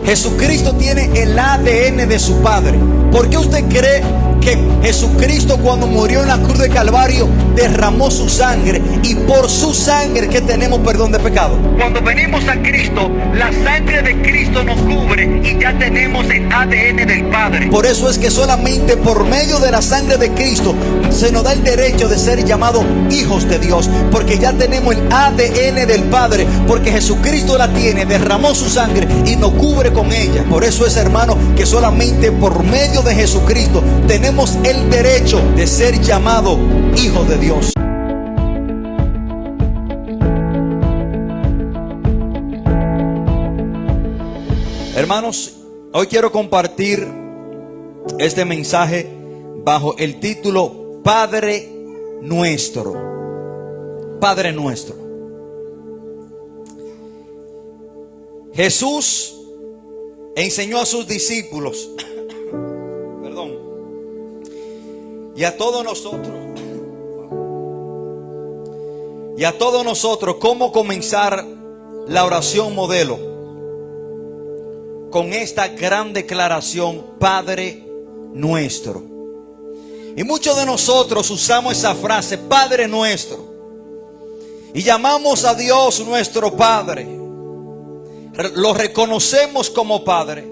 Jesucristo tiene el ADN de su Padre. ¿Por qué usted cree que Jesucristo, cuando murió en la cruz de Calvario, derramó su sangre? Y por su sangre que tenemos perdón de pecado. Cuando venimos a Cristo, la sangre de Cristo nos cubre y ya tenemos el ADN del Padre. Por eso es que solamente por medio de la sangre de Cristo se nos da el derecho de ser llamados hijos de Dios, porque ya tenemos el ADN del Padre, porque Jesucristo la tiene, derramó su sangre y nos cubre con ella. Por eso es, hermano, que solamente por medio de Jesucristo tenemos el derecho de ser llamados hijos de Dios. Hermanos, hoy quiero compartir este mensaje bajo el título Padre Nuestro. Padre Nuestro. Jesús enseñó a sus discípulos, perdón, y a todos nosotros cómo comenzar la oración modelo. Con esta gran declaración, Padre Nuestro. Y muchos de nosotros usamos esa frase, Padre Nuestro, y llamamos a Dios nuestro Padre. Lo reconocemos como Padre.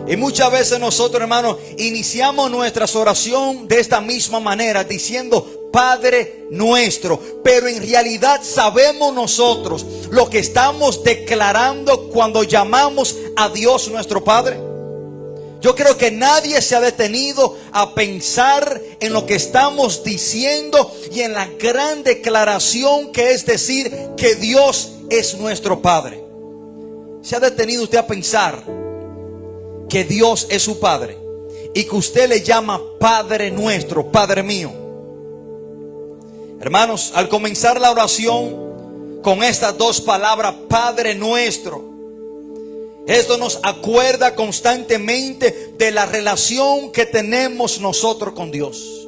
Y muchas veces nosotros, hermanos, iniciamos nuestra oración de esta misma manera, diciendo Padre Nuestro, pero en realidad sabemos nosotros lo que estamos declarando cuando llamamos a Dios nuestro Padre. Yo creo que nadie se ha detenido a pensar en lo que estamos diciendo y en la gran declaración que es decir que Dios es nuestro Padre. ¿Se ha detenido usted a pensar que Dios es su Padre y que usted le llama Padre Nuestro, Padre mío? Hermanos, al comenzar la oración con estas dos palabras, Padre Nuestro, esto nos acuerda constantemente de la relación que tenemos nosotros con Dios.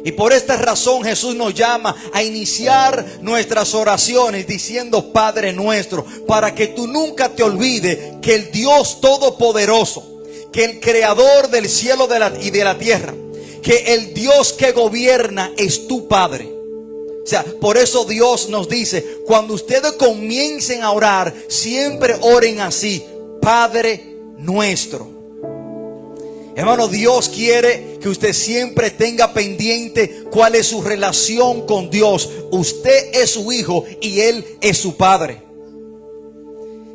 Y por esta razón Jesús nos llama a iniciar nuestras oraciones diciendo Padre Nuestro, para que tú nunca te olvides que el Dios Todopoderoso, que el Creador del cielo y de la tierra, que el Dios que gobierna es tu Padre. O sea, por eso Dios nos dice, cuando ustedes comiencen a orar, siempre oren así, Padre Nuestro. Hermano, Dios quiere que usted siempre tenga pendiente cuál es su relación con Dios. Usted es su hijo y Él es su Padre.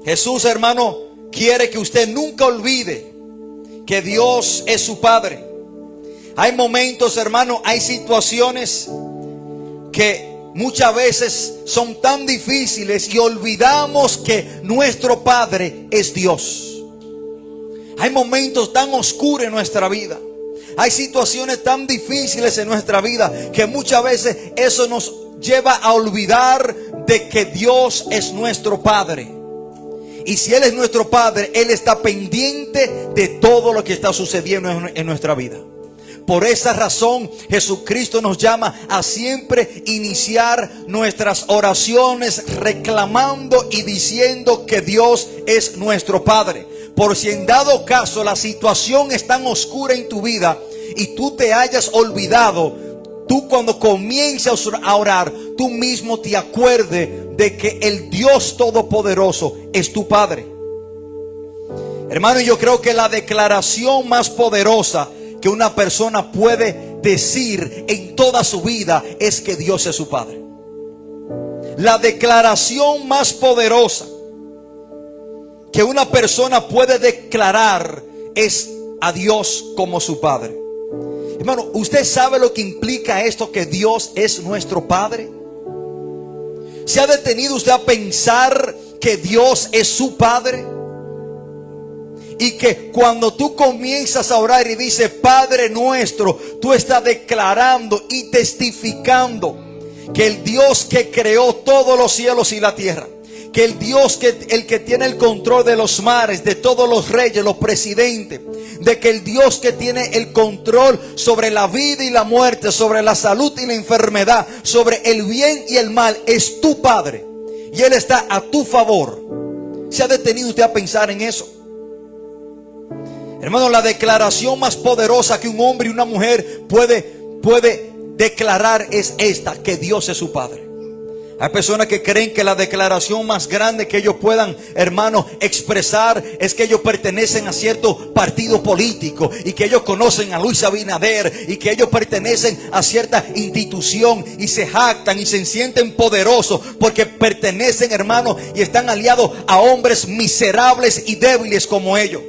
Jesús, hermano, quiere que usted nunca olvide que Dios es su Padre. Hay momentos, hermano, hay situaciones que muchas veces son tan difíciles y olvidamos que nuestro Padre es Dios. Hay momentos tan oscuros en nuestra vida. Hay situaciones tan difíciles en nuestra vida que muchas veces eso nos lleva a olvidar de que Dios es nuestro Padre. Y si Él es nuestro Padre, Él está pendiente de todo lo que está sucediendo en nuestra vida. Por esa razón Jesucristo nos llama a siempre iniciar nuestras oraciones reclamando y diciendo que Dios es nuestro Padre. Por si en dado caso la situación es tan oscura en tu vida y tú te hayas olvidado, tú cuando comiences a orar, tú mismo te acuerdes de que el Dios Todopoderoso es tu Padre. Hermano, yo creo que la declaración más poderosa que una persona puede decir en toda su vida es que Dios es su Padre. La declaración más poderosa que una persona puede declarar es a Dios como su Padre. Hermano, ¿usted sabe lo que implica esto, que Dios es nuestro Padre? ¿Se ha detenido usted a pensar que Dios es su Padre? Y que cuando tú comienzas a orar y dices Padre Nuestro, tú estás declarando y testificando que el Dios que creó todos los cielos y la tierra, que el Dios el que tiene el control de los mares, de todos los reyes, los presidentes, de que el Dios que tiene el control sobre la vida y la muerte, sobre la salud y la enfermedad, sobre el bien y el mal, es tu Padre y Él está a tu favor. ¿Se ha detenido usted a pensar en eso? Hermano, la declaración más poderosa que un hombre y una mujer puede declarar es esta: que Dios es su Padre. Hay personas que creen que la declaración más grande que ellos puedan, hermano, expresar es que ellos pertenecen a cierto partido político y que ellos conocen a Luis Abinader y que ellos pertenecen a cierta institución y se jactan y se sienten poderosos porque pertenecen, hermano, y están aliados a hombres miserables y débiles como ellos.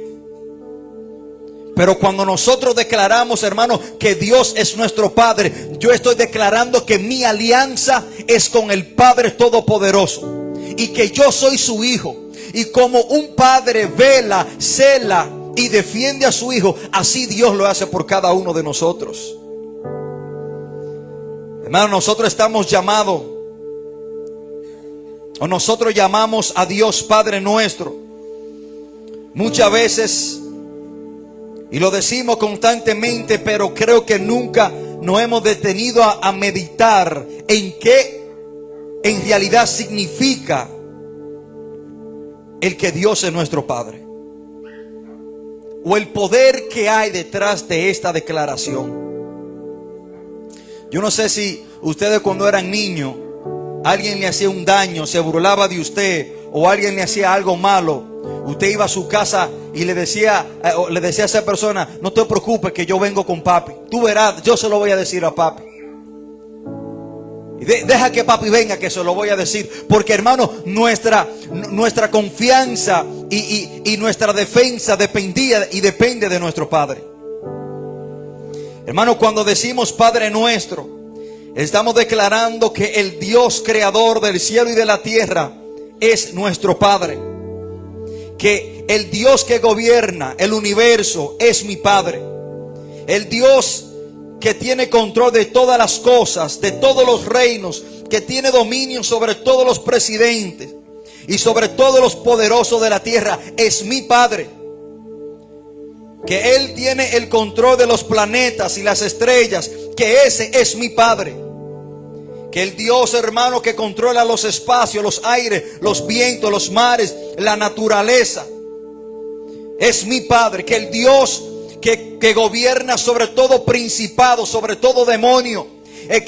Pero cuando nosotros declaramos, hermano, que Dios es nuestro Padre, yo estoy declarando que mi alianza es con el Padre Todopoderoso y que yo soy su hijo. Y como un padre vela, cela y defiende a su hijo, así Dios lo hace por cada uno de nosotros. Hermano, nosotros estamos llamados, o nosotros llamamos a Dios Padre nuestro muchas veces, y lo decimos constantemente, pero creo que nunca nos hemos detenido a meditar en qué en realidad significa el que Dios es nuestro Padre, o el poder que hay detrás de esta declaración. Yo no sé si ustedes cuando eran niños, alguien le hacía un daño, se burlaba de usted, o alguien le hacía algo malo, usted iba a su casa y le decía a esa persona: no te preocupes que yo vengo con papi, tú verás, yo se lo voy a decir a papi. Y deja que papi venga, que se lo voy a decir. Porque, hermano, nuestra confianza y nuestra defensa dependía y depende de nuestro Padre. Hermano, cuando decimos Padre nuestro, estamos declarando que el Dios creador del cielo y de la tierra es nuestro Padre. Que el Dios que gobierna el universo es mi Padre. El Dios que tiene control de todas las cosas, de todos los reinos, que tiene dominio sobre todos los presidentes y sobre todos los poderosos de la tierra, es mi Padre. Que Él tiene el control de los planetas y las estrellas, que ese es mi Padre. Que el Dios, hermano, que controla los espacios, los aires, los vientos, los mares, la naturaleza, es mi Padre. Que el Dios que gobierna sobre todo principado, sobre todo demonio,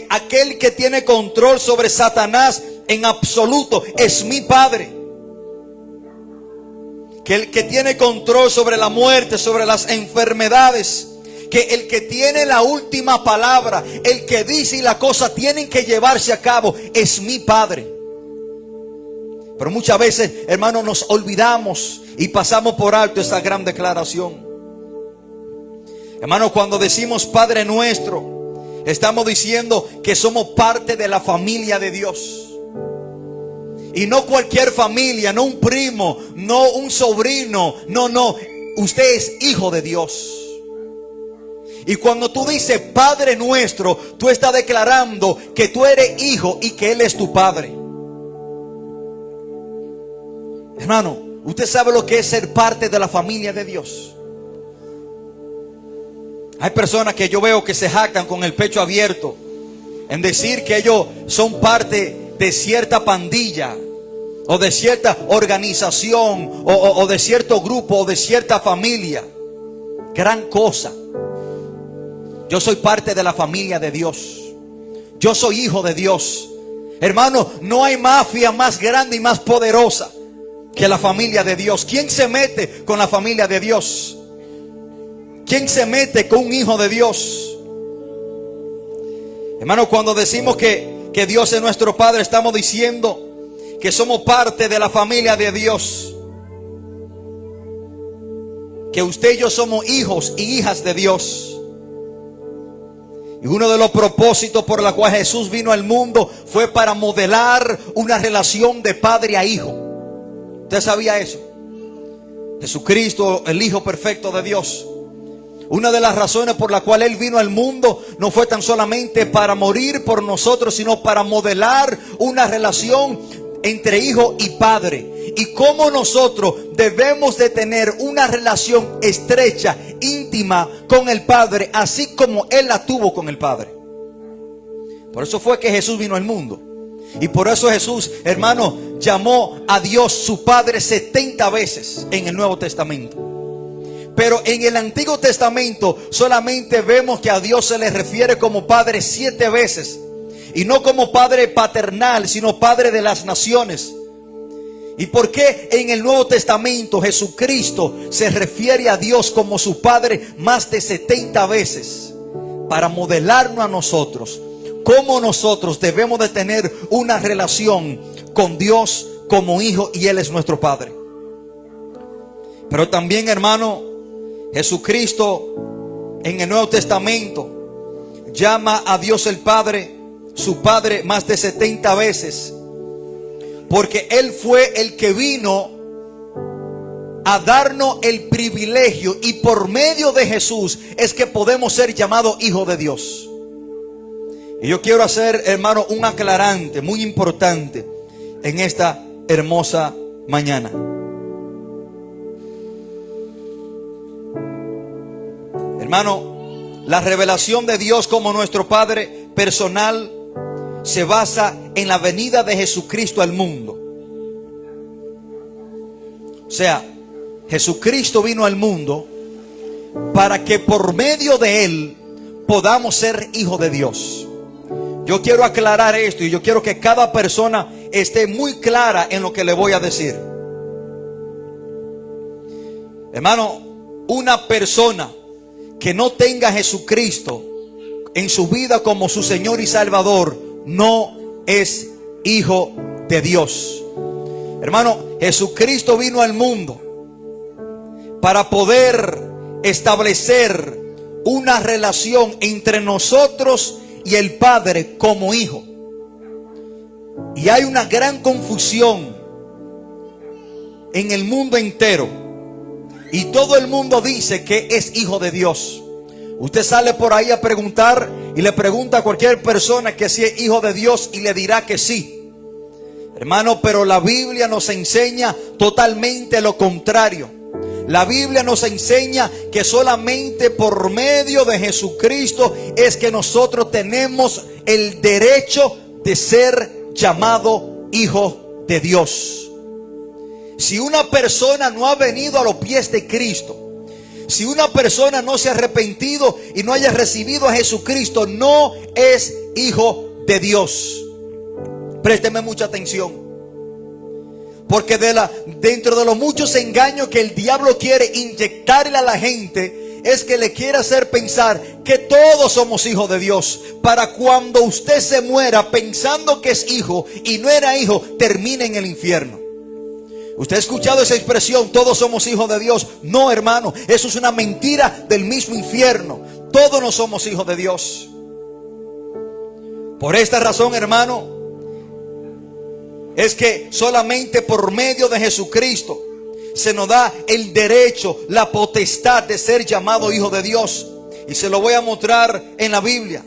aquel que tiene control sobre Satanás en absoluto, es mi Padre. Que el que tiene control sobre la muerte, sobre las enfermedades, que el que tiene la última palabra, el que dice y las cosas tienen que llevarse a cabo, es mi Padre. Pero muchas veces, hermanos, nos olvidamos y pasamos por alto esa gran declaración. Hermanos, cuando decimos Padre nuestro, estamos diciendo que somos parte de la familia de Dios. Y no cualquier familia, no un primo, no un sobrino, no, usted es hijo de Dios. Y cuando tú dices Padre nuestro, tú estás declarando que tú eres hijo y que Él es tu Padre. Hermano, usted sabe lo que es ser parte de la familia de Dios. Hay personas que yo veo que se jactan con el pecho abierto en decir que ellos son parte de cierta pandilla, o de cierta organización, o de cierto grupo, o de cierta familia. Gran cosa. Yo soy parte de la familia de Dios. Yo soy hijo de Dios. Hermano, no hay mafia más grande y más poderosa que la familia de Dios. ¿Quién se mete con la familia de Dios? ¿Quién se mete con un hijo de Dios? Hermano, cuando decimos que Dios es nuestro Padre, estamos diciendo que somos parte de la familia de Dios. Que usted y yo somos hijos y hijas de Dios. Y uno de los propósitos por los cuales Jesús vino al mundo fue para modelar una relación de padre a hijo. ¿Usted sabía eso? Jesucristo, el Hijo perfecto de Dios, una de las razones por las cuales Él vino al mundo no fue tan solamente para morir por nosotros, sino para modelar una relación entre hijo y padre. Y cómo nosotros debemos de tener una relación estrecha, íntima con el Padre, así como Él la tuvo con el Padre. Por eso fue que Jesús vino al mundo. Y por eso Jesús, hermano, llamó a Dios su Padre 70 veces en el Nuevo Testamento. Pero en el Antiguo Testamento solamente vemos que a Dios se le refiere como Padre 7 veces. Y no como Padre paternal, sino Padre de las naciones. ¿Y por qué en el Nuevo Testamento Jesucristo se refiere a Dios como su Padre más de 70 veces? Para modelarnos a nosotros cómo nosotros debemos de tener una relación con Dios como hijo, y Él es nuestro Padre. Pero también, hermano, Jesucristo en el Nuevo Testamento llama a Dios el Padre su Padre más de 70 veces, porque Él fue el que vino a darnos el privilegio, y por medio de Jesús es que podemos ser llamados hijos de Dios. Y yo quiero hacer, hermano, un aclarante muy importante en esta hermosa mañana. Hermano, la revelación de Dios como nuestro Padre personal se basa en la venida de Jesucristo al mundo. O sea, Jesucristo vino al mundo para que por medio de Él podamos ser hijos de Dios. Yo quiero aclarar esto, y yo quiero que cada persona esté muy clara en lo que le voy a decir. Hermano, una persona que no tenga a Jesucristo en su vida como su Señor y Salvador no es hijo de Dios. Hermano, Jesucristo vino al mundo para poder establecer una relación entre nosotros y el Padre como hijo. Y hay una gran confusión en el mundo entero, y todo el mundo dice que es hijo de Dios. Usted sale por ahí a preguntar y le pregunta a cualquier persona que si es hijo de Dios y le dirá que sí. Hermano, pero la Biblia nos enseña totalmente lo contrario. La Biblia nos enseña que solamente por medio de Jesucristo es que nosotros tenemos el derecho de ser llamado hijo de Dios. Si una persona no ha venido a los pies de Cristo, si una persona no se ha arrepentido y no haya recibido a Jesucristo, no es hijo de Dios. Présteme mucha atención, porque dentro de los muchos engaños que el diablo quiere inyectarle a la gente, es que le quiere hacer pensar que todos somos hijos de Dios, para cuando usted se muera pensando que es hijo y no era hijo, termine en el infierno. ¿Usted ha escuchado esa expresión, todos somos hijos de Dios? No, hermano, eso es una mentira del mismo infierno. Todos no somos hijos de Dios. Por esta razón, hermano, es que solamente por medio de Jesucristo se nos da el derecho, la potestad de ser llamado hijo de Dios. Y se lo voy a mostrar en la Biblia.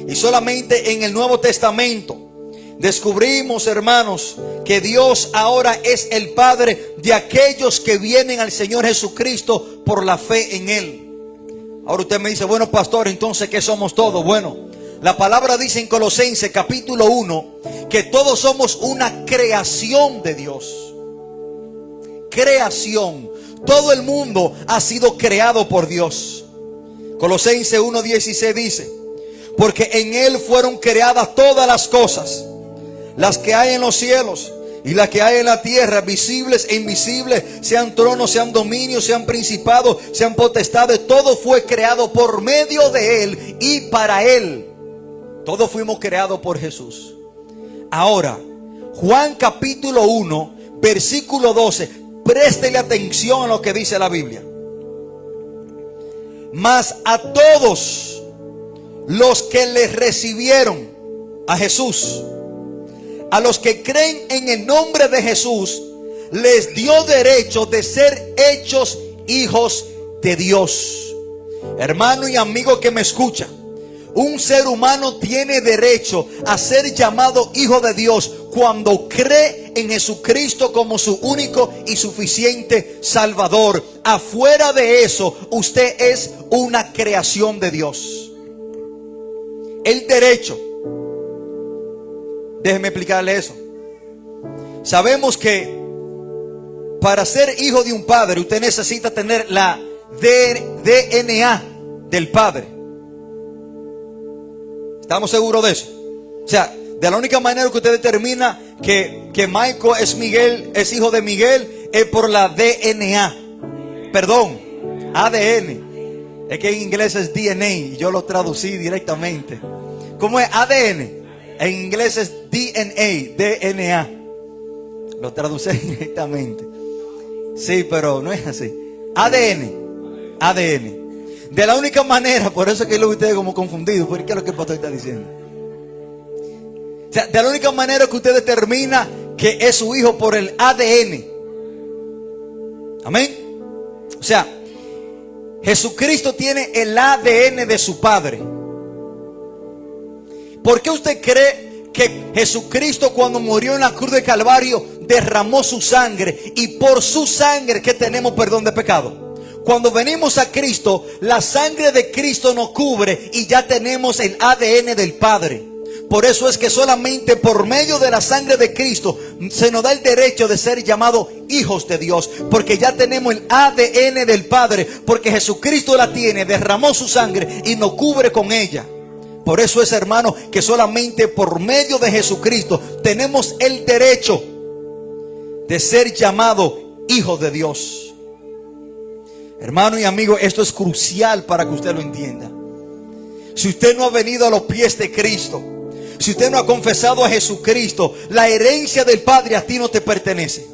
Y solamente en el Nuevo Testamento descubrimos, hermanos, que Dios ahora es el Padre de aquellos que vienen al Señor Jesucristo por la fe en Él. Ahora usted me dice, bueno, pastor, entonces ¿qué somos todos? Bueno, la palabra dice en Colosenses capítulo 1 que todos somos una creación de Dios. Creación. Todo el mundo ha sido creado por Dios. Colosenses 1:16 dice: porque en Él fueron creadas todas las cosas, las que hay en los cielos y las que hay en la tierra, visibles e invisibles, sean tronos, sean dominios, sean principados, sean potestades. Todo fue creado por medio de Él y para Él. Todos fuimos creados por Jesús. Ahora, Juan capítulo 1, versículo 12. Préstele atención a lo que dice la Biblia. Mas a todos los que le recibieron a Jesús, a los que creen en el nombre de Jesús, les dio derecho de ser hechos hijos de Dios. Hermano y amigo que me escucha, un ser humano tiene derecho a ser llamado hijo de Dios cuando cree en Jesucristo como su único y suficiente Salvador. Afuera de eso, usted es una creación de Dios. El derecho, déjeme explicarle eso. Sabemos que para ser hijo de un padre, usted necesita tener la DNA del padre. ¿Estamos seguros de eso? O sea, de la única manera que usted determina que Michael es Miguel, es hijo de Miguel, es por la DNA. Perdón, ADN. Es que en inglés es DNA y yo lo traducí directamente. ¿Cómo es ADN? En inglés es DNA. Lo traducí directamente. Sí, pero no es así. ADN. De la única manera, por eso es que lo ustedes como confundidos. ¿Por qué es lo que el pastor está diciendo? O sea, de la única manera que usted determina que es su hijo por el ADN. Amén. O sea, Jesucristo tiene el ADN de su Padre. ¿Por qué usted cree que Jesucristo, cuando murió en la cruz de Calvario, derramó su sangre? Y por su sangre que tenemos perdón de pecado. Cuando venimos a Cristo, la sangre de Cristo nos cubre y ya tenemos el ADN del Padre. Por eso es que solamente por medio de la sangre de Cristo se nos da el derecho de ser llamados hijos de Dios, porque ya tenemos el ADN del Padre, porque Jesucristo la tiene, derramó su sangre y nos cubre con ella. Por eso es, hermano, que solamente por medio de Jesucristo tenemos el derecho de ser llamados hijos de Dios. Hermano y amigo, esto es crucial para que usted lo entienda. Si usted no ha venido a los pies de Cristo, si usted no ha confesado a Jesucristo, la herencia del Padre a ti no te pertenece.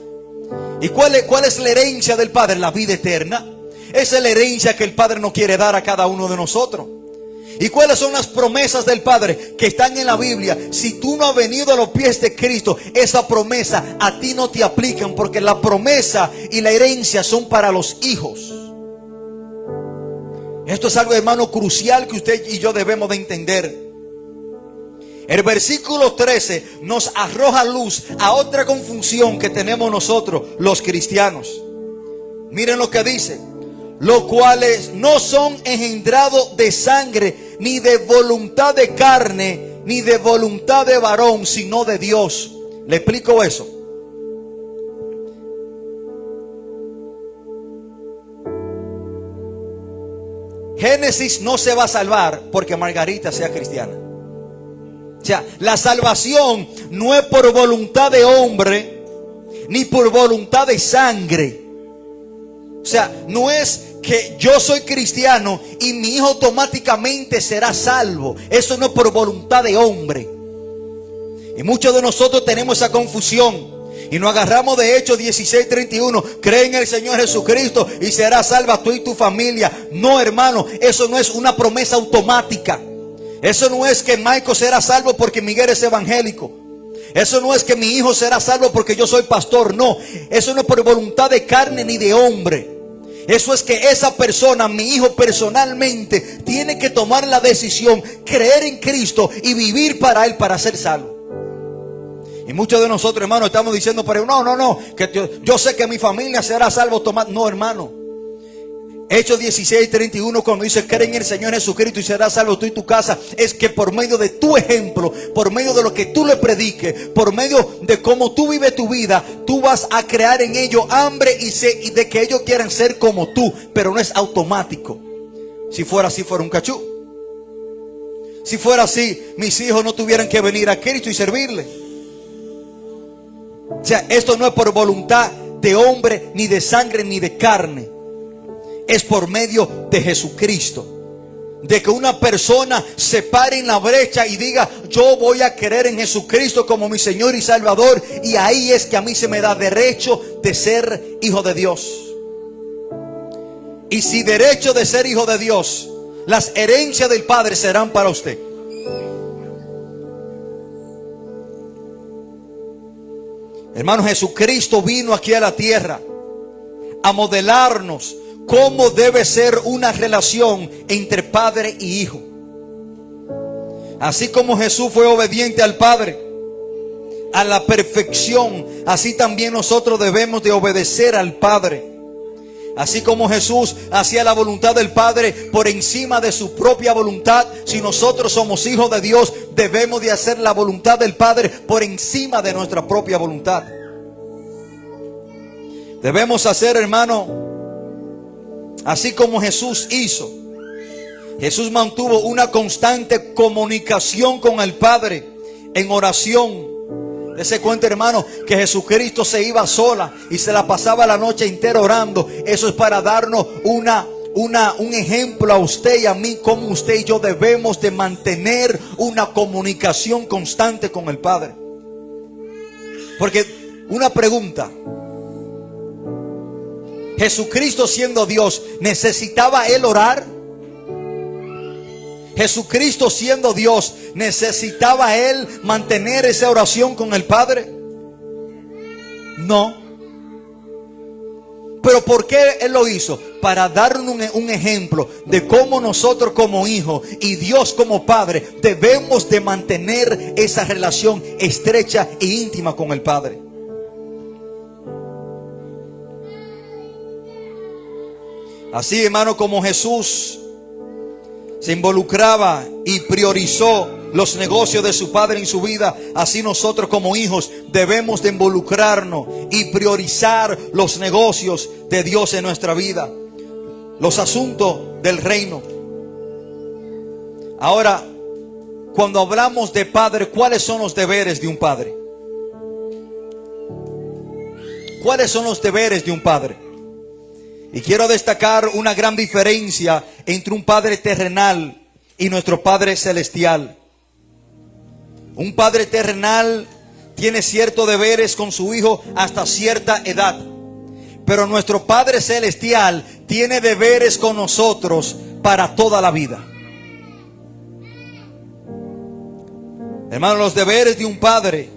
¿Y cuál es la herencia del Padre? La vida eterna. Esa es la herencia que el Padre nos quiere dar a cada uno de nosotros. ¿Y cuáles son las promesas del Padre que están en la Biblia? Si tú no has venido a los pies de Cristo, esa promesa a ti no te aplican, porque la promesa y la herencia son para los hijos. Esto es algo, hermano, crucial que usted y yo debemos de entender. El versículo 13 nos arroja luz a otra confusión que tenemos nosotros, los cristianos. Miren lo que dice: los cuales no son engendrados de sangre, ni de voluntad de carne, ni de voluntad de varón, sino de Dios. ¿Le explico eso? Génesis no se va a salvar porque Margarita sea cristiana. O sea, la salvación no es por voluntad de hombre, ni por voluntad de sangre. O sea, no es que yo soy cristiano y mi hijo automáticamente será salvo. Eso no es por voluntad de hombre. Y muchos de nosotros tenemos esa confusión y nos agarramos de Hechos 16:31. Cree en el Señor Jesucristo y serás salva tú y tu familia. No, hermano, eso no es una promesa automática. Eso no es que Michael será salvo porque Miguel es evangélico. Eso no es que mi hijo será salvo porque yo soy pastor. No, eso no es por voluntad de carne ni de hombre. Eso es que esa persona, mi hijo personalmente, tiene que tomar la decisión, creer en Cristo y vivir para Él, para ser salvo. Y muchos de nosotros, hermano, estamos diciendo, pero no, que yo sé que mi familia será salvo. No, hermano. Hechos 16:31, cuando dice cree en el Señor Jesucristo y serás salvo tú y tu casa, es que por medio de tu ejemplo, por medio de lo que tú le prediques, por medio de cómo tú vives tu vida, tú vas a crear en ellos hambre y de que ellos quieran ser como tú. Pero no es automático. Si fuera así, fuera un cachú. Si fuera así, mis hijos no tuvieran que venir a Cristo y servirle. O sea, esto no es por voluntad de hombre, ni de sangre, ni de carne. Es por medio de Jesucristo. De que una persona se pare en la brecha y diga, yo voy a creer en Jesucristo como mi Señor y Salvador. Y ahí es que a mí se me da derecho de ser hijo de Dios. Y si derecho de ser hijo de Dios, las herencias del Padre serán para usted. Hermano, Jesucristo vino aquí a la tierra a modelarnos cómo debe ser una relación entre padre y hijo. Así como Jesús fue obediente al Padre a la perfección, así también nosotros debemos de obedecer al Padre. Así como Jesús hacía la voluntad del Padre por encima de su propia voluntad, si nosotros somos hijos de Dios, debemos de hacer la voluntad del Padre por encima de nuestra propia voluntad. Debemos hacer, hermano, así como Jesús hizo. Jesús mantuvo una constante comunicación con el Padre en oración. Dese cuenta, hermano, que Jesucristo se iba sola y se la pasaba la noche entera orando. Eso es para darnos un ejemplo a usted y a mí, como usted y yo debemos de mantener una comunicación constante con el Padre. Porque una pregunta: Jesucristo, siendo Dios, ¿necesitaba Él orar? Jesucristo, siendo Dios, ¿necesitaba Él mantener esa oración con el Padre? No. ¿Pero por qué Él lo hizo? Para darnos un ejemplo de cómo nosotros como hijos y Dios como Padre debemos de mantener esa relación estrecha e íntima con el Padre. Así, hermano, como Jesús se involucraba y priorizó los negocios de su Padre en su vida, así nosotros como hijos debemos de involucrarnos y priorizar los negocios de Dios en nuestra vida, los asuntos del reino. Ahora, cuando hablamos de padre, ¿cuáles son los deberes de un padre? ¿Cuáles son los deberes de un padre? Y quiero destacar una gran diferencia entre un padre terrenal y nuestro Padre celestial. Un padre terrenal tiene ciertos deberes con su hijo hasta cierta edad, pero nuestro Padre celestial tiene deberes con nosotros para toda la vida. Hermanos, los deberes de un padre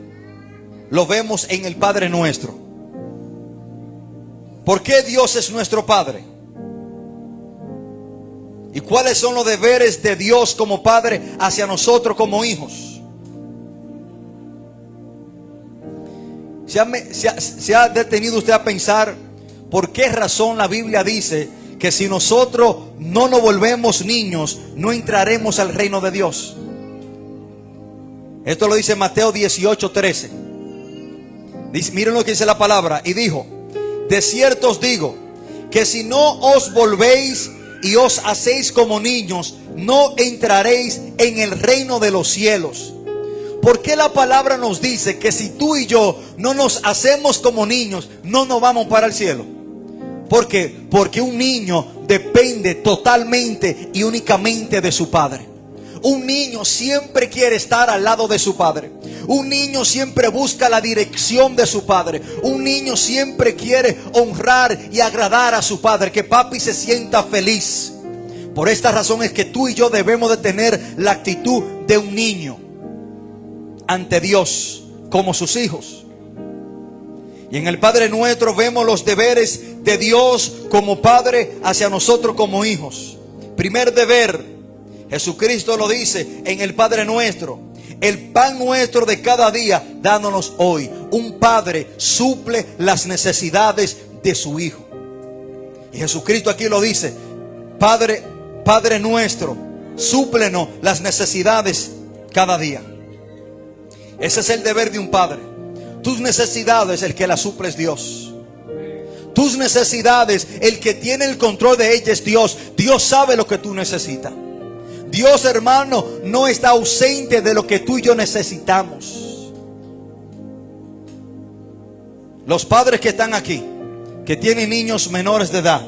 los vemos en el Padre Nuestro. ¿Por qué Dios es nuestro Padre? ¿Y cuáles son los deberes de Dios como Padre hacia nosotros como hijos? ¿Se ha detenido usted a pensar por qué razón la Biblia dice que si nosotros no nos volvemos niños, no entraremos al reino de Dios? Esto lo dice Mateo 18:13. Miren lo que dice la palabra. Y dijo: de cierto os digo, que si no os volvéis y os hacéis como niños, no entraréis en el reino de los cielos. ¿Por qué la palabra nos dice que si tú y yo no nos hacemos como niños, no nos vamos para el cielo? ¿Por qué? Porque un niño depende totalmente y únicamente de su padre. Un niño siempre quiere estar al lado de su padre. Un niño siempre busca la dirección de su padre. Un niño siempre quiere honrar y agradar a su padre, que papi se sienta feliz. Por esta razón es que tú y yo debemos de tener la actitud de un niño ante Dios como sus hijos. Y en el Padre Nuestro vemos los deberes de Dios como Padre hacia nosotros como hijos. Primer deber, Jesucristo lo dice en el Padre Nuestro: el pan nuestro de cada día, dándonos hoy. Un padre suple las necesidades de su hijo. Y Jesucristo aquí lo dice: Padre nuestro, súplenos las necesidades cada día. Ese es el deber de un padre. Tus necesidades, el que las suple es Dios. Tus necesidades, el que tiene el control de ellas es Dios. Dios sabe lo que tú necesitas. Dios, hermano, no está ausente de lo que tú y yo necesitamos. Los padres que están aquí, que tienen niños menores de edad,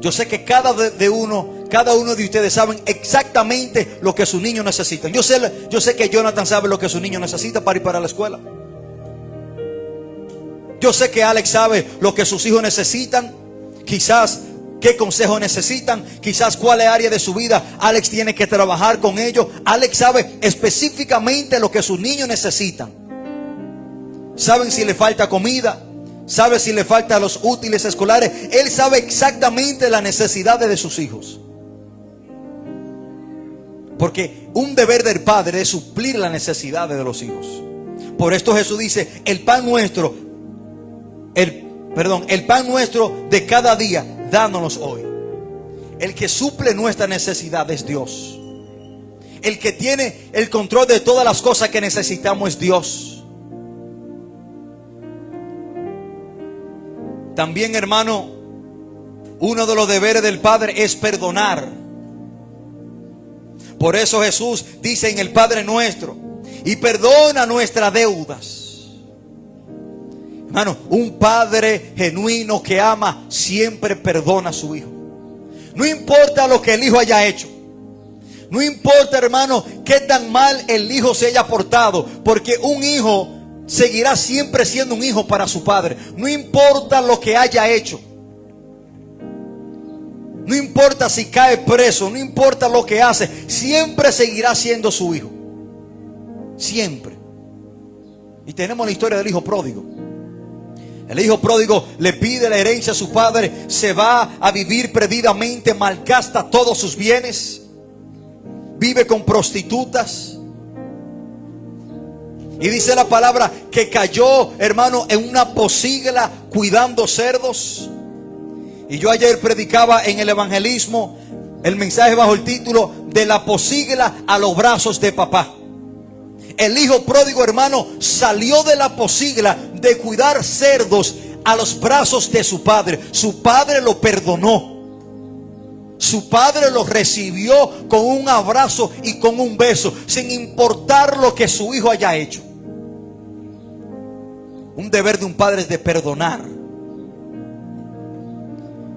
yo sé que cada uno de ustedes saben exactamente lo que sus niños necesitan. Yo sé que Jonathan sabe lo que su niño necesita para ir para la escuela. Yo sé que Alex sabe lo que sus hijos necesitan. Quizás qué consejo necesitan, quizás cuál área de su vida Alex tiene que trabajar con ellos. Alex sabe específicamente lo que sus niños necesitan. Saben si le falta comida, sabe si le faltan los útiles escolares. Él sabe exactamente las necesidades de sus hijos. Porque un deber del padre es suplir las necesidades de los hijos. Por esto Jesús dice: el pan nuestro de cada día, dándonos hoy. El que suple nuestra necesidad es Dios. El que tiene el control de todas las cosas que necesitamos es Dios. También, hermano, uno de los deberes del Padre es perdonar. Por eso Jesús dice en el Padre Nuestro: y perdona nuestras deudas. Hermano, un padre genuino que ama siempre perdona a su hijo. No importa lo que el hijo haya hecho. No importa, hermano, qué tan mal el hijo se haya portado, porque un hijo seguirá siempre siendo un hijo para su padre. No importa lo que haya hecho. No importa si cae preso, no importa lo que hace, siempre seguirá siendo su hijo. Siempre. Y tenemos la historia del hijo pródigo. El hijo pródigo le pide la herencia a su padre, se va a vivir perdidamente, malgasta todos sus bienes, vive con prostitutas. Y dice la palabra que cayó, hermano, en una posigla cuidando cerdos. Y yo ayer predicaba en el evangelismo el mensaje bajo el título: de la posigla a los brazos de papá. El hijo pródigo, hermano, salió de la posigla de cuidar cerdos a los brazos de su padre. Su padre lo perdonó. Su padre lo recibió con un abrazo y con un beso, sin importar lo que su hijo haya hecho. Un deber de un padre es de perdonar.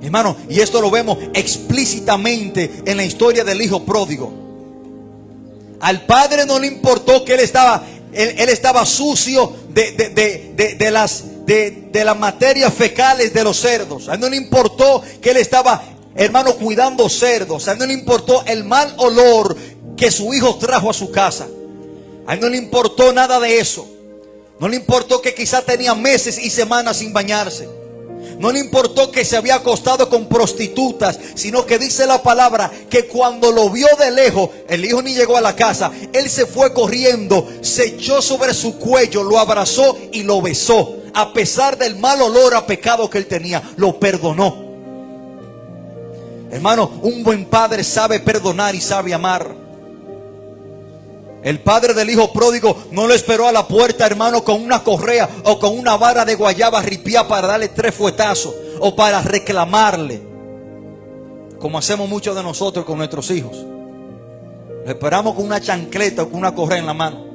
Hermano, y esto lo vemos explícitamente en la historia del hijo pródigo. Al padre no le importó que él estaba sucio de las materias fecales de los cerdos. A él no le importó que él estaba, hermano, cuidando cerdos. A él no le importó el mal olor que su hijo trajo a su casa. A él no le importó nada de eso. No le importó que quizá tenía meses y semanas sin bañarse. No le importó que se había acostado con prostitutas, sino que dice la palabra que cuando lo vio de lejos, el hijo ni llegó a la casa, él se fue corriendo, se echó sobre su cuello, lo abrazó y lo besó. A pesar del mal olor a pecado que él tenía, lo perdonó. Hermano, un buen padre sabe perdonar y sabe amar. El padre del hijo pródigo no lo esperó a la puerta, hermano, con una correa o con una vara de guayaba ripiá para darle 3 fuetazos o para reclamarle, como hacemos muchos de nosotros con nuestros hijos. Lo esperamos con una chancleta o con una correa en la mano.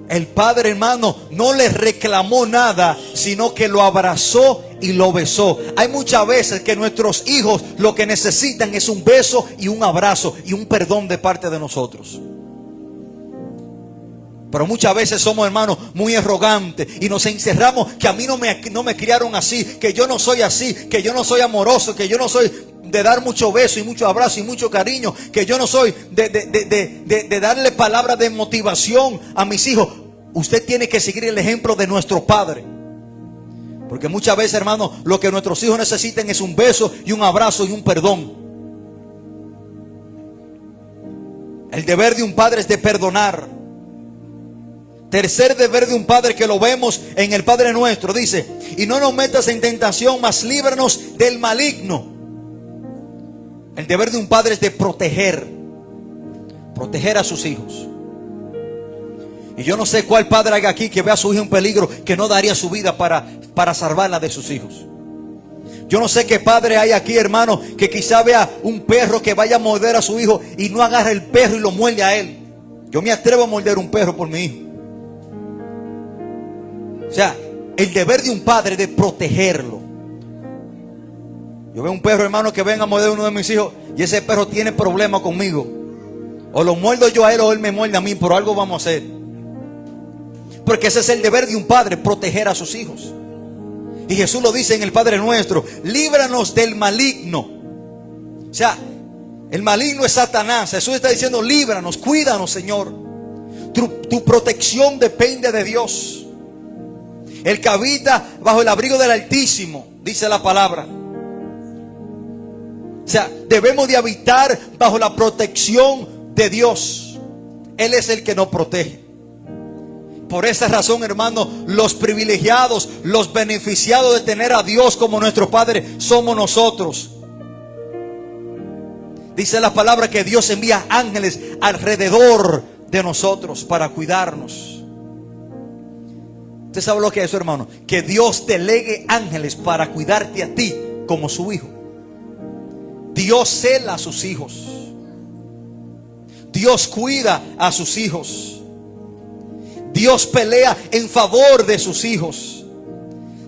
El padre, hermano, no le reclamó nada, sino que lo abrazó y lo besó. Hay muchas veces que nuestros hijos lo que necesitan es un beso y un abrazo y un perdón de parte de nosotros. Pero muchas veces somos, hermanos, muy arrogantes y nos encerramos que a mí no me criaron así, que yo no soy así, que yo no soy amoroso, que yo no soy de dar mucho beso y mucho abrazo y mucho cariño, que yo no soy de darle palabras de motivación a mis hijos. Usted tiene que seguir el ejemplo de nuestro padre, porque muchas veces, hermano, lo que nuestros hijos necesitan es un beso y un abrazo y un perdón. El deber de un padre es de perdonar. Tercer deber de un padre que lo vemos en el Padre Nuestro, dice: y no nos metas en tentación, mas líbranos del maligno. El deber de un padre es de proteger a sus hijos. Y yo no sé cuál padre hay aquí que vea a su hijo en peligro, que no daría su vida para salvarla de sus hijos. Yo no sé qué padre hay aquí, hermano, que quizá vea un perro que vaya a morder a su hijo y no agarre el perro y lo muerde a él. Yo me atrevo a morder un perro por mi hijo. O sea, el deber de un padre es de protegerlo. Yo veo un perro, hermano, que venga a morder a uno de mis hijos y ese perro tiene problemas conmigo. O lo muerdo yo a él o él me muerde a mí, pero algo vamos a hacer. Porque ese es el deber de un padre, proteger a sus hijos. Y Jesús lo dice en el Padre Nuestro: líbranos del maligno. O sea, el maligno es Satanás. Jesús está diciendo: líbranos, cuídanos, Señor. Tu protección depende de Dios. El que habita bajo el abrigo del Altísimo, dice la palabra. O sea, debemos de habitar bajo la protección de Dios. Él es el que nos protege. Por esa razón, hermano, los privilegiados, los beneficiados de tener a Dios como nuestro Padre, somos nosotros. Dice la palabra que Dios envía ángeles alrededor de nosotros para cuidarnos. ¿Usted sabe lo que es eso, hermano? Que Dios delegue ángeles para cuidarte a ti como su hijo. Dios cela a sus hijos. Dios cuida a sus hijos. Dios pelea en favor de sus hijos.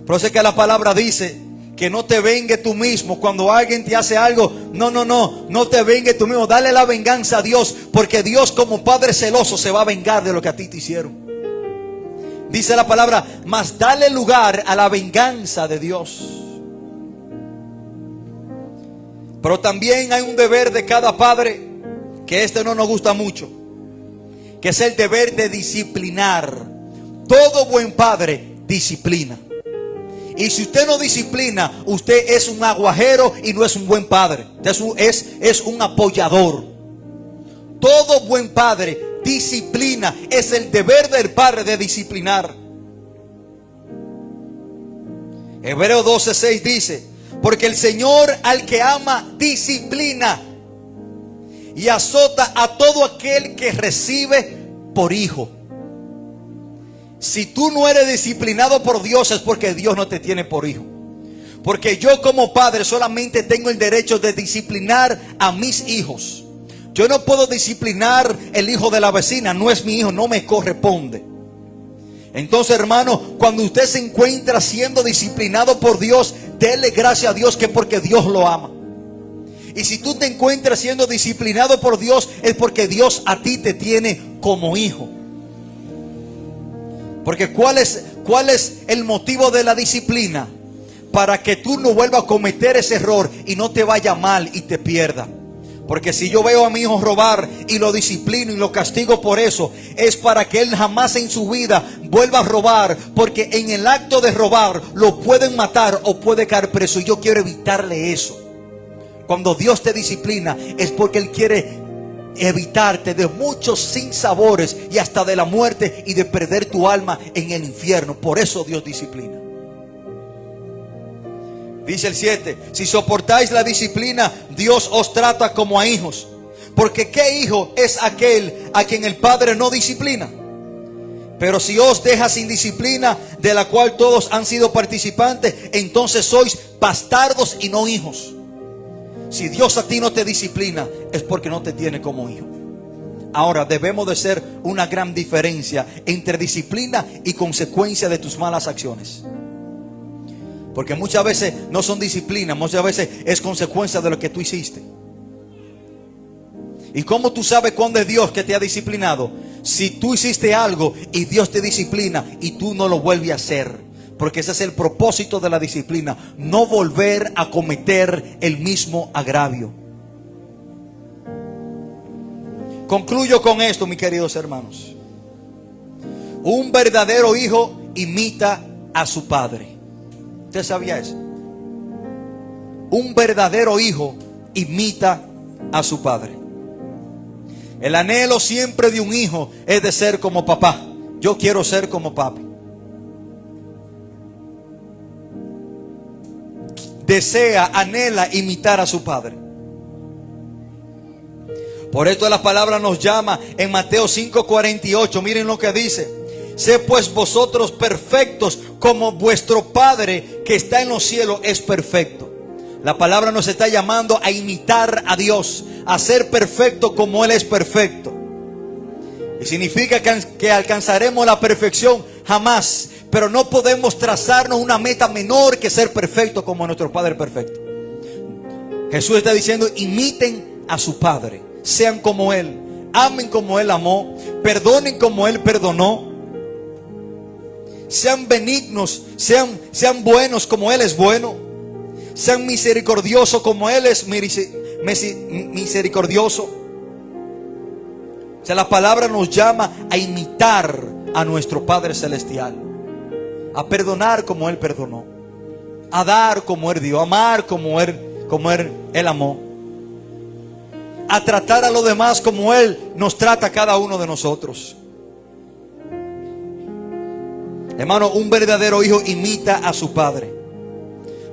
Por eso es que la palabra dice que no te vengues tú mismo. Cuando alguien te hace algo, no te vengues tú mismo. Dale la venganza a Dios, porque Dios, como Padre celoso, se va a vengar de lo que a ti te hicieron. Dice la palabra, mas dale lugar a la venganza de Dios. Pero también hay un deber de cada padre, que no nos gusta mucho, que es el deber de disciplinar. Todo buen padre disciplina. Y si usted no disciplina, usted es un aguajero y no es un buen padre. Es un apoyador. Todo buen padre disciplina. Es el deber del padre de disciplinar. Hebreos 12:6 dice: porque el Señor al que ama disciplina y azota a todo aquel que recibe por hijo. Si tú no eres disciplinado por Dios, es porque Dios no te tiene por hijo. Porque yo, como padre, solamente tengo el derecho de disciplinar a mis hijos. Yo no puedo disciplinar el hijo de la vecina. No es mi hijo, no me corresponde. Entonces, hermano, cuando usted se encuentra siendo disciplinado por Dios, dele gracias a Dios, que porque Dios lo ama. Y si tú te encuentras siendo disciplinado por Dios, es porque Dios a ti te tiene como hijo. Porque ¿cuál es el motivo de la disciplina? Para que tú no vuelvas a cometer ese error y no te vaya mal y te pierda. Porque si yo veo a mi hijo robar y lo disciplino y lo castigo por eso, es para que él jamás en su vida vuelva a robar. Porque en el acto de robar lo pueden matar o puede caer preso. Y yo quiero evitarle eso. Cuando Dios te disciplina, es porque Él quiere evitarte de muchos sinsabores y hasta de la muerte y de perder tu alma en el infierno. Por eso Dios disciplina. Dice el 7: si soportáis la disciplina, Dios os trata como a hijos. Porque ¿qué hijo es aquel a quien el Padre no disciplina? Pero si os deja sin disciplina, de la cual todos han sido participantes, entonces sois bastardos y no hijos. Si Dios a ti no te disciplina, es porque no te tiene como hijo. Ahora, debemos de ser una gran diferencia entre disciplina y consecuencia de tus malas acciones. Porque muchas veces no son disciplina, muchas veces es consecuencia de lo que tú hiciste. ¿Y cómo tú sabes cuándo es Dios que te ha disciplinado? Si tú hiciste algo y Dios te disciplina y tú no lo vuelves a hacer. Porque ese es el propósito de la disciplina: no volver a cometer el mismo agravio. Concluyo con esto, mis queridos hermanos. Un verdadero hijo imita a su padre. ¿Usted sabía eso? Un verdadero hijo imita a su padre. El anhelo siempre de un hijo es de ser como papá. Yo quiero ser como papi. Desea, anhela imitar a su padre. Por esto la palabra nos llama en Mateo 5:48. Miren lo que dice: sé pues vosotros perfectos, como vuestro Padre que está en los cielos es perfecto. La palabra nos está llamando a imitar a Dios, a ser perfecto como Él es perfecto. Y significa que alcanzaremos la perfección jamás. Pero no podemos trazarnos una meta menor que ser perfecto como nuestro Padre perfecto. Jesús está diciendo: imiten a su Padre, sean como Él, amen como Él amó, perdonen como Él perdonó, sean benignos, sean buenos como Él es bueno, sean misericordiosos como Él es misericordioso. O sea, la palabra nos llama a imitar a nuestro Padre celestial, a perdonar como Él perdonó, a dar como Él dio, a amar como Él amó, a tratar a los demás como Él nos trata a cada uno de nosotros. Hermano, un verdadero hijo imita a su padre.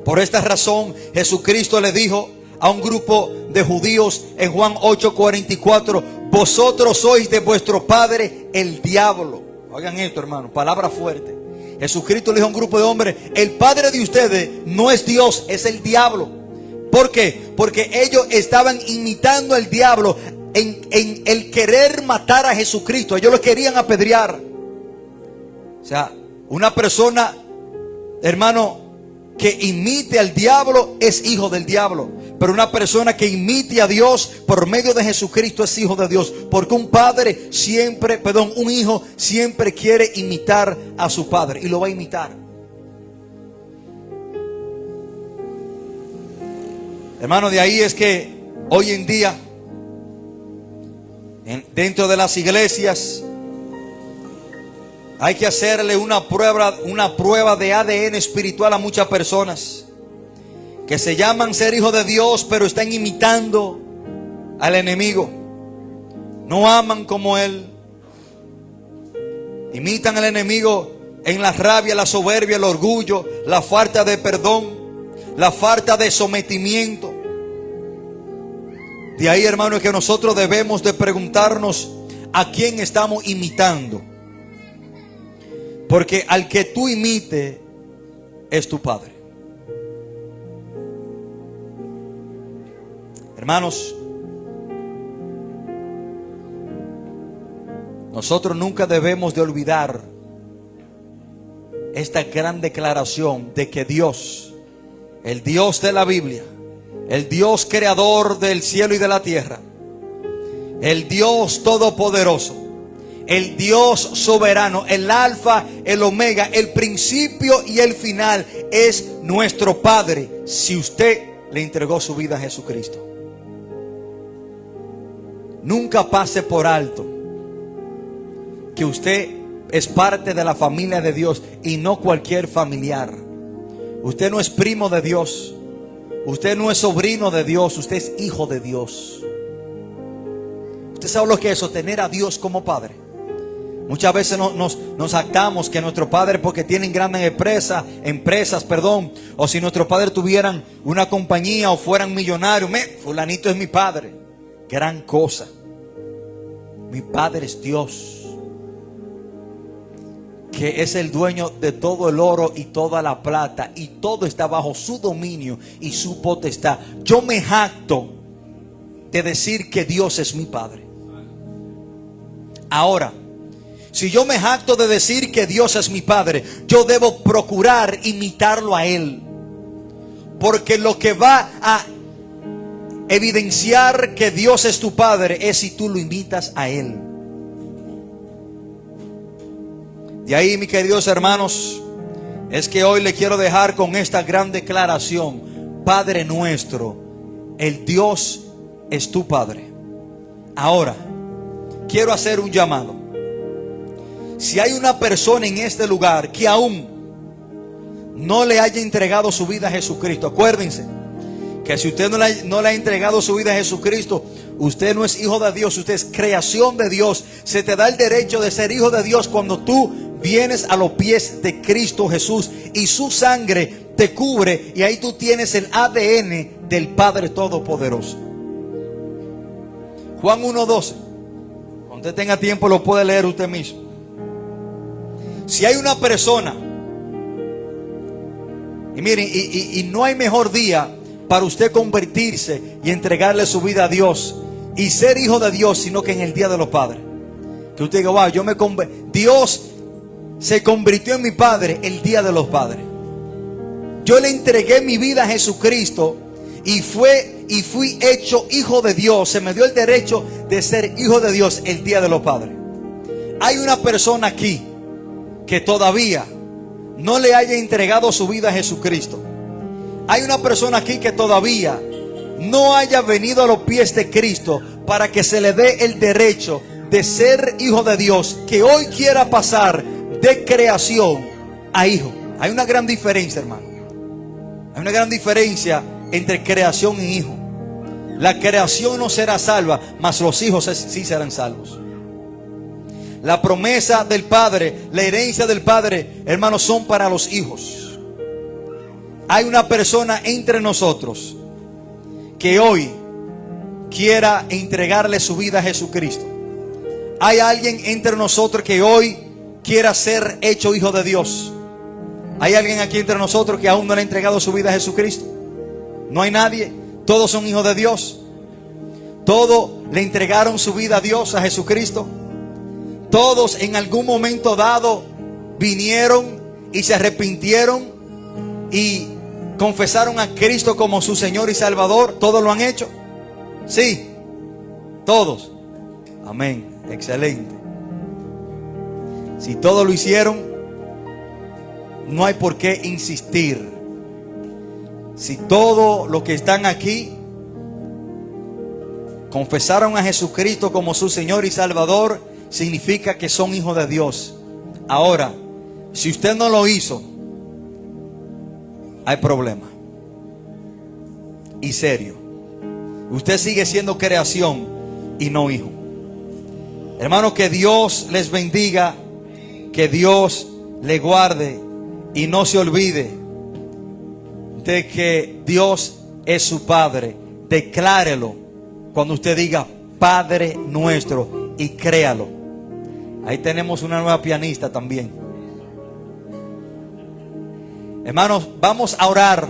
Por esta razón Jesucristo le dijo a un grupo de judíos en Juan 8:44: vosotros sois de vuestro padre el diablo. Oigan esto, hermano, palabra fuerte. Jesucristo le dijo a un grupo de hombres: el padre de ustedes no es Dios, es el diablo. ¿Por qué? Porque ellos estaban imitando al diablo en el querer matar a Jesucristo. Ellos lo querían apedrear. O sea, una persona, hermano, que imite al diablo es hijo del diablo. Pero una persona que imite a Dios por medio de Jesucristo es hijo de Dios. Porque un hijo siempre quiere imitar a su padre y lo va a imitar. Hermano, de ahí es que hoy en día, dentro de las iglesias, hay que hacerle una prueba de ADN espiritual a muchas personas que se llaman ser hijos de Dios, pero están imitando al enemigo. No aman como él. Imitan al enemigo en la rabia, la soberbia, el orgullo, la falta de perdón, la falta de sometimiento. De ahí, hermano, que nosotros debemos de preguntarnos a quién estamos imitando. Porque al que tú imites es tu padre. Hermanos, nosotros nunca debemos de olvidar esta gran declaración de que Dios, el Dios de la Biblia, el Dios creador del cielo y de la tierra, el Dios todopoderoso, el Dios soberano, el alfa, el omega, el principio y el final, es nuestro Padre si usted le entregó su vida a Jesucristo. Nunca pase por alto que usted es parte de la familia de Dios y no cualquier familiar. Usted no es primo de Dios. Usted no es sobrino de Dios. Usted es hijo de Dios. ¿Usted sabe lo que es eso? Tener a Dios como Padre. Muchas veces nos actamos que nuestro padre, porque tienen grandes empresas, o si nuestros padres tuvieran una compañía o fueran millonarios, fulanito es mi padre. Gran cosa. Mi Padre es Dios, que es el dueño de todo el oro y toda la plata, y todo está bajo su dominio y su potestad. Yo me jacto de decir que Dios es mi Padre. Ahora, si yo me jacto de decir que Dios es mi Padre, yo debo procurar imitarlo a Él. Porque lo que va a evidenciar que Dios es tu Padre es si tú lo imitas a Él. De ahí, mis queridos hermanos, es que hoy le quiero dejar con esta gran declaración: Padre nuestro, el Dios es tu Padre. Ahora, quiero hacer un llamado. Si hay una persona en este lugar que aún no le haya entregado su vida a Jesucristo, acuérdense que si usted no le ha entregado su vida a Jesucristo, usted no es hijo de Dios, usted es creación de Dios. Se te da el derecho de ser hijo de Dios cuando tú vienes a los pies de Cristo Jesús y su sangre te cubre, y ahí tú tienes el ADN del Padre Todopoderoso. Juan 1:12. Cuando usted tenga tiempo lo puede leer usted mismo. Si hay una persona, y miren, y no hay mejor día para usted convertirse y entregarle su vida a Dios y ser hijo de Dios, sino que en el Día de los Padres. Que usted diga: wow, Dios se convirtió en mi Padre el Día de los Padres. Yo le entregué mi vida a Jesucristo y fui hecho hijo de Dios. Se me dio el derecho de ser hijo de Dios el Día de los Padres. Hay una persona aquí que todavía no le haya entregado su vida a Jesucristo. Hay una persona aquí que todavía no haya venido a los pies de Cristo para que se le dé el derecho de ser hijo de Dios, que hoy quiera pasar de creación a hijo. Hay una gran diferencia, hermano. Hay una gran diferencia entre creación y hijo. La creación no será salva, mas los hijos sí serán salvos. La promesa del Padre, la herencia del Padre, hermanos, son para los hijos. Hay una persona entre nosotros que hoy quiera entregarle su vida a Jesucristo. Hay alguien entre nosotros que hoy quiera ser hecho hijo de Dios. ¿Hay alguien aquí entre nosotros que aún no le ha entregado su vida a Jesucristo? No hay nadie. Todos son hijos de Dios. Todos le entregaron su vida a Dios, a Jesucristo. Todos en algún momento dado vinieron y se arrepintieron y confesaron a Cristo como su Señor y Salvador. ¿Todos lo han hecho? Sí, todos. Amén, excelente. Si todos lo hicieron, no hay por qué insistir. Si todos los que están aquí confesaron a Jesucristo como su Señor y Salvador, significa que son hijos de Dios. Ahora, si usted no lo hizo, hay problema. Y serio. Usted sigue siendo creación y no hijo. Hermano, que Dios les bendiga, que Dios le guarde y no se olvide de que Dios es su Padre. Declárelo cuando usted diga Padre nuestro y créalo. Ahí tenemos una nueva pianista también. Hermanos, vamos a orar.